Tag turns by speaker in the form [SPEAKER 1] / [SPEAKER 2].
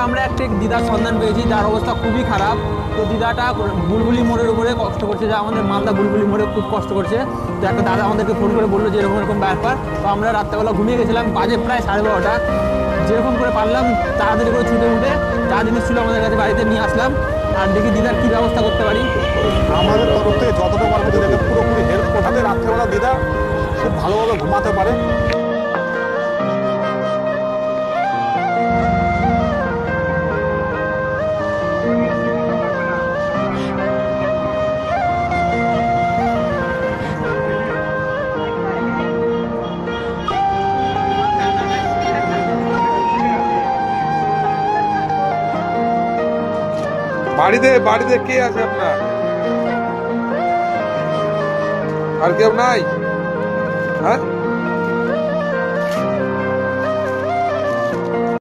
[SPEAKER 1] আমরা একটা দিদার সন্ধান পেয়েছি যার অবস্থা খুবই খারাপ। তো দিদাটা বুলবুলি মোড়ের উপরে কষ্ট করছে, যা আমাদের মালদা বুলবুলি মোড়ে খুব কষ্ট করছে। তো একটা দাদা আমাদেরকে ফোন করে বললো যে এরকম এরকম ব্যাপার। তো আমরা রাত্রেবেলা ঘুমিয়ে গেছিলাম, বাজে প্রায় 12:30। যেরকম করে পারলাম তাড়াতাড়ি করে ছুটে উঠে যা জিনিস ছিল আমাদের কাছে বাড়িতে নিয়ে আসলাম, আর দেখি দিদার কী ব্যবস্থা করতে পারি।
[SPEAKER 2] আমাদের তরফ থেকে যতটা পারবো দিদাকে পুরোপুরি হেল্প করতে, রাত্রেবেলা দিদা খুব ভালোভাবে ঘুমাতে পারে। বাড়িতে কে আছে আপনার? আর কেউ নাই?